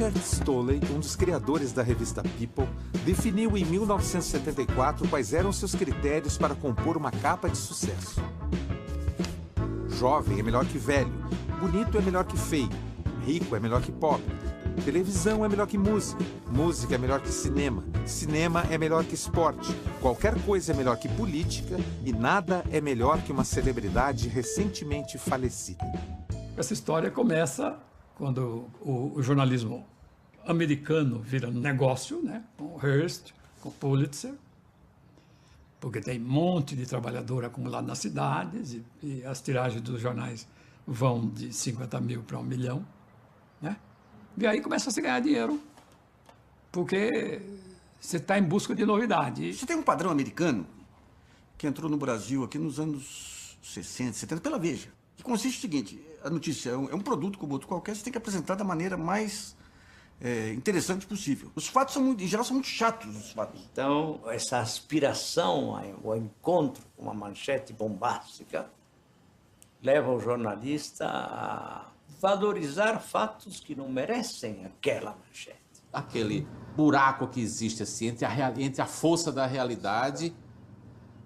Richard Stolley, um dos criadores da revista People, definiu em 1974 quais eram seus critérios para compor uma capa de sucesso. Jovem é melhor que velho, bonito é melhor que feio, rico é melhor que pobre, televisão é melhor que música, música é melhor que cinema, cinema é melhor que esporte, qualquer coisa é melhor que política e nada é melhor que uma celebridade recentemente falecida. Essa história começa quando o jornalismo americano vira negócio, né? Com Hearst, com Pulitzer, porque tem um monte de trabalhador acumulado nas cidades e as tiragens dos jornais vão de 50 mil para 1 milhão, né? E aí começa a se ganhar dinheiro, porque você está em busca de novidade. Você tem um padrão americano que entrou no Brasil aqui nos anos 60, 70, pela Veja, que consiste no seguinte: a notícia é um produto como outro qualquer, você tem que apresentar da maneira mais interessante possível. Os fatos, em geral, são muito chatos, os fatos. Então, essa aspiração ao encontro com uma manchete bombástica leva o jornalista a valorizar fatos que não merecem aquela manchete. Aquele buraco que existe assim, entre a força da realidade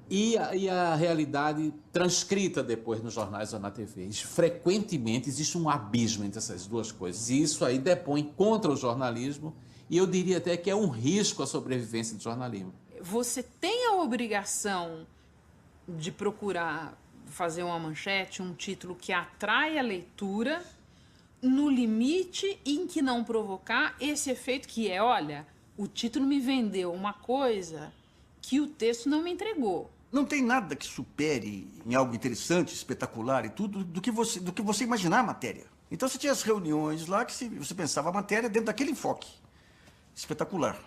e a realidade transcrita depois nos jornais ou na TV. Frequentemente existe um abismo entre essas duas coisas. E isso aí depõe contra o jornalismo e eu diria até que é um risco à sobrevivência do jornalismo. Você tem a obrigação de procurar fazer uma manchete, um título que atrai a leitura, no limite em que não provocar esse efeito que é, olha, o título me vendeu uma coisa que o texto não me entregou. Não tem nada que supere em algo interessante, espetacular e tudo, do que você imaginar a matéria. Então você tinha as reuniões lá que você pensava a matéria dentro daquele enfoque espetacular.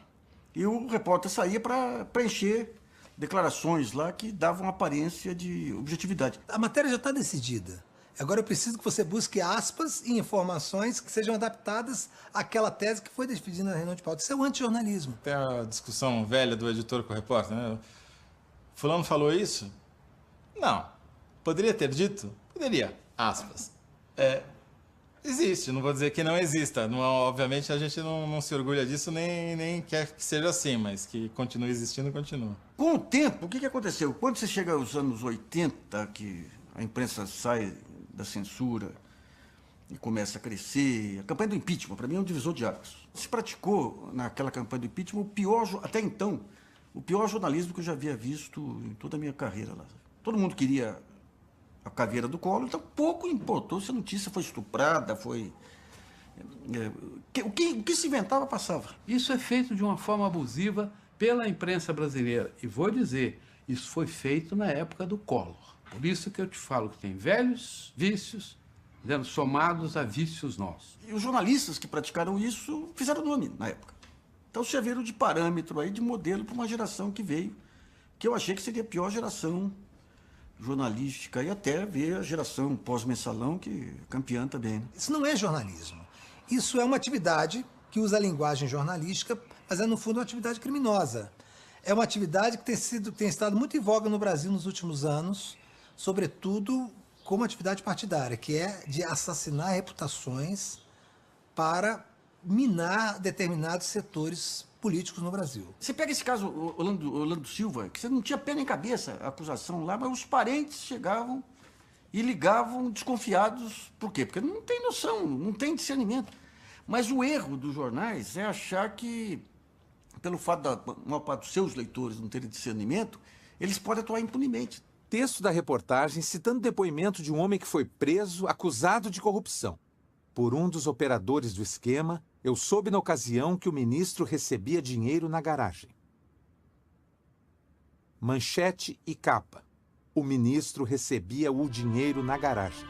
E o repórter saía para preencher declarações lá que davam aparência de objetividade. A matéria já está decidida. Agora eu preciso que você busque aspas e informações que sejam adaptadas àquela tese que foi definida na reunião de pauta. Isso é o antijornalismo. Tem a discussão velha do editor com o repórter, né? Fulano falou isso? Não. Poderia ter dito? Poderia. Aspas. Existe, não vou dizer que não exista. Não, obviamente a gente não se orgulha disso, nem quer que seja assim, mas que continue existindo, continua. Com o tempo, o que aconteceu? Quando você chega aos anos 80, que a imprensa sai da censura e começa a crescer, a campanha do impeachment, para mim, é um divisor de águas. Se praticou naquela campanha do impeachment até então, o pior jornalismo que eu já havia visto em toda a minha carreira lá. Todo mundo queria a caveira do Collor, então pouco importou se a notícia foi estuprada, foi... O que se inventava, passava. Isso é feito de uma forma abusiva pela imprensa brasileira. E vou dizer, isso foi feito na época do Collor. Por isso que eu te falo que tem velhos vícios somados a vícios nossos. E os jornalistas que praticaram isso fizeram nome na época. Então serviram de parâmetro aí, de modelo para uma geração que veio, que eu achei que seria a pior geração jornalística, e até ver a geração pós-mensalão, que é campeã também, né? Isso não é jornalismo. Isso é uma atividade que usa a linguagem jornalística, mas é, no fundo, uma atividade criminosa. É uma atividade que tem estado muito em voga no Brasil nos últimos anos, sobretudo como atividade partidária, que é de assassinar reputações para minar determinados setores políticos no Brasil. Você pega esse caso, Orlando Silva, que você não tinha pé nem cabeça a acusação lá, mas os parentes chegavam e ligavam desconfiados. Por quê? Porque não tem noção, não tem discernimento. Mas o erro dos jornais é achar que, pelo fato da maior parte dos seus leitores não terem discernimento, eles podem atuar impunemente. Texto da reportagem citando depoimento de um homem que foi preso acusado de corrupção. Por um dos operadores do esquema, eu soube na ocasião que o ministro recebia dinheiro na garagem. Manchete e capa. O ministro recebia o dinheiro na garagem.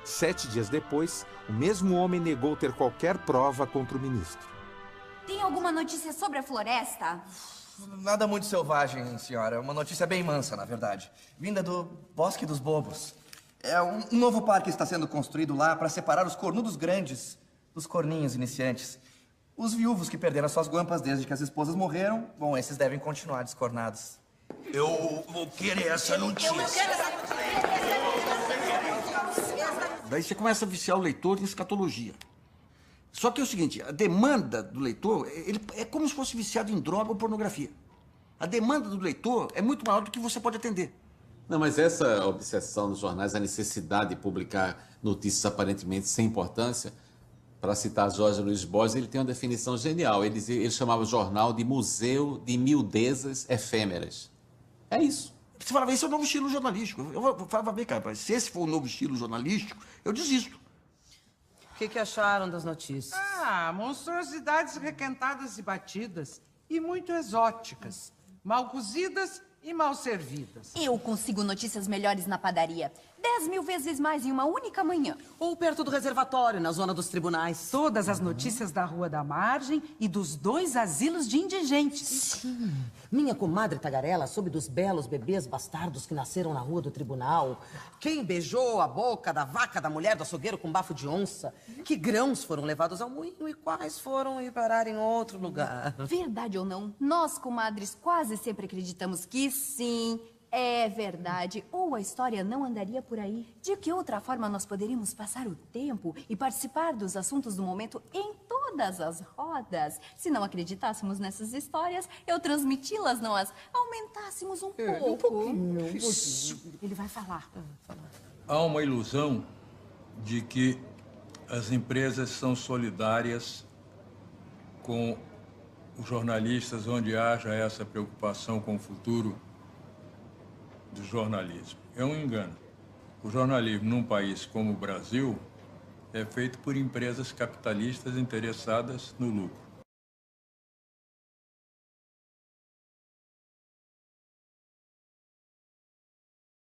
7 dias depois, o mesmo homem negou ter qualquer prova contra o ministro. Tem alguma notícia sobre a floresta? Nada muito selvagem, senhora. Uma notícia bem mansa, na verdade. Vinda do Bosque dos Bobos. É um novo parque está sendo construído lá para separar os cornudos grandes dos corninhos iniciantes. Os viúvos que perderam suas guampas desde que as esposas morreram, bom, esses devem continuar descornados. Eu vou querer essa notícia. Daí você começa a viciar o leitor em escatologia. Só que é o seguinte, a demanda do leitor, ele é como se fosse viciado em droga ou pornografia. A demanda do leitor é muito maior do que você pode atender. Não, mas essa obsessão dos jornais, a necessidade de publicar notícias aparentemente sem importância, para citar Jorge Luiz Borges, ele tem uma definição genial. Ele chamava o jornal de museu de miudezas efêmeras. É isso. Você falava, esse é o novo estilo jornalístico. Eu falava, bem, cara, se esse for o novo estilo jornalístico, eu desisto. O que acharam das notícias? Ah, monstruosidades requentadas e batidas. E muito exóticas. Mal cozidas e mal servidas. Eu consigo notícias melhores na padaria. 10.000 vezes mais em uma única manhã. Ou perto do reservatório, na zona dos tribunais. Todas as notícias da Rua da Margem e dos 2 asilos de indigentes. Sim. Minha comadre Tagarela soube dos belos bebês bastardos que nasceram na Rua do Tribunal. Quem beijou a boca da vaca da mulher do açougueiro com bafo de onça. Que grãos foram levados ao moinho e quais foram ir parar em outro lugar. Verdade ou não, nós, comadres, quase sempre acreditamos que sim, é verdade. Ou a história não andaria por aí. De que outra forma nós poderíamos passar o tempo e participar dos assuntos do momento em todas as rodas? Se não acreditássemos nessas histórias, eu transmiti-las, não as aumentássemos um pouco. Um pouquinho. Ele vai falar. Há uma ilusão de que as empresas são solidárias com os jornalistas onde haja essa preocupação com o futuro do jornalismo. É um engano. O jornalismo num país como o Brasil é feito por empresas capitalistas interessadas no lucro.